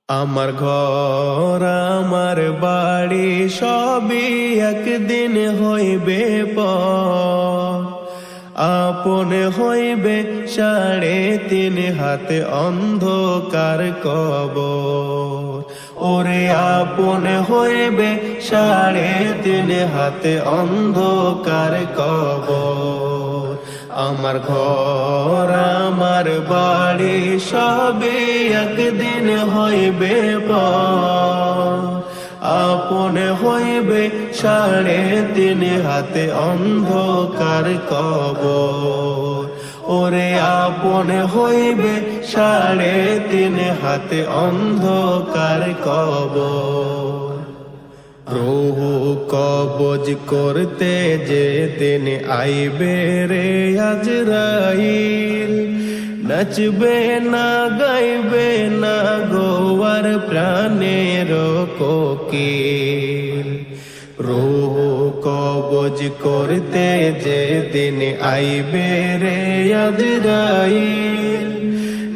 আমার ঘর আমার বাড়ি সবই একদিন হইবে পর, আপন হইবে 3.5 হাতে অন্ধকার কবর। ওরে আপন হইবে 3.5 হাতে অন্ধকার কবর। আমার ঘর আমার বাড়ি সবই একদিন হইবে পর, আপন হইবে 3.5 হাতে অন্ধকার কবর। ওরে আপন হইবে 3.5 হাতে অন্ধকার কবর। রূহ কবজ করতে যেদিন আইবে রে আজরাইল, নাচবে না গাইবে না গোয়ার প্রাণের কোকিল। রূহ কবজ করতে যেদিন আইবে রে আজরাইল,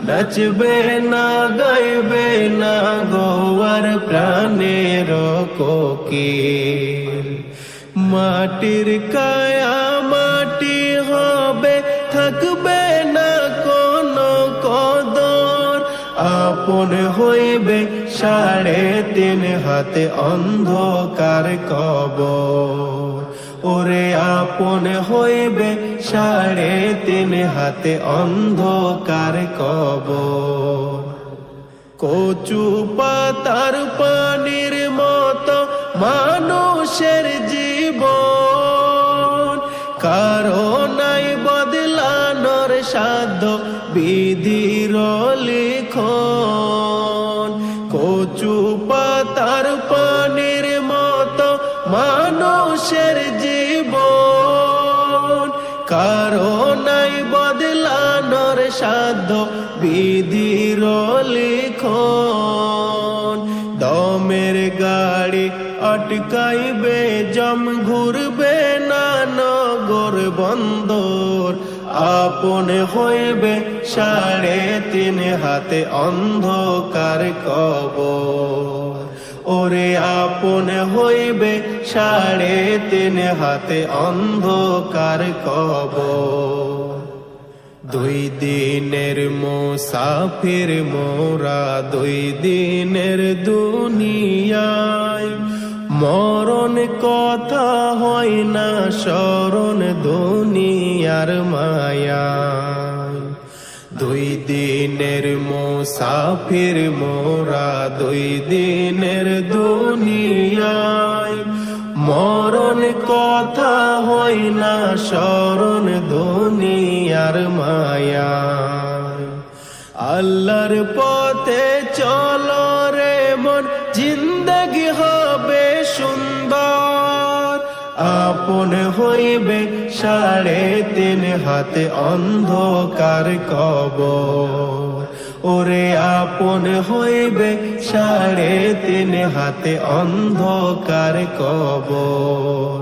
নাচবে না গাইবে না গোয়ার প্রাণের কোকিল। মাটির কায়া মাটি হবে, থাকবে না কোনো কদর, আপন হইবে 3.5 হাতে অন্ধকার কবর। ওরে আপন হইবে 3.5 হাতে অন্ধকার কবর। কচু পাতার পানির মতো মানুষের জীবন, কারো নাই বদলানোর সাধ্য বিধির লিখন। কচু পাতার পানির মতো মানুষের জীবন, কারো নাই বদলানোর সাধ্য বিধির লিখন। দমের গাড়ি আটকাইবে জম, ঘুরবে না নগর বন্দর, আপন হইবে 3.5 হাতে অন্ধকার কবর। ওরে আপন হইবে 3.5 হাতে অন্ধকার কবর। 2 দিনের মুসাফির মোরা 2 দিনের দুনিয়ায়, মরণ কথা হয় না স্মরণ দুনিয়ার মায়ায়। 2 দিনের মুসাফির মোরা 2 দিনের দুনিয়ায়, মরণ কথা হয় না স্মরণ দুনিয়ার মায়ায়। আল্লাহর পথে চলো রে মন, জিন্দগি হবে সুন্দর, আপন হইবে 3.5 হাতে অন্ধকার কবর। ওরে আপন হইবে 3.5 হাতে অন্ধকার কবর।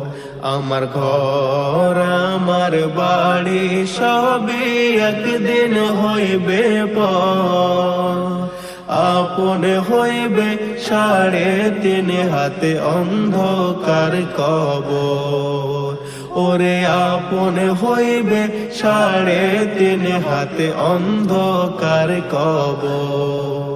আমার ঘর আমার বাড়ি সবই একদিন হইবে পর, আপন হইবে 3.5 হাতে অন্ধকার কবর। ওরে আপন হইবে 3.5 হাতে অন্ধকার কবর।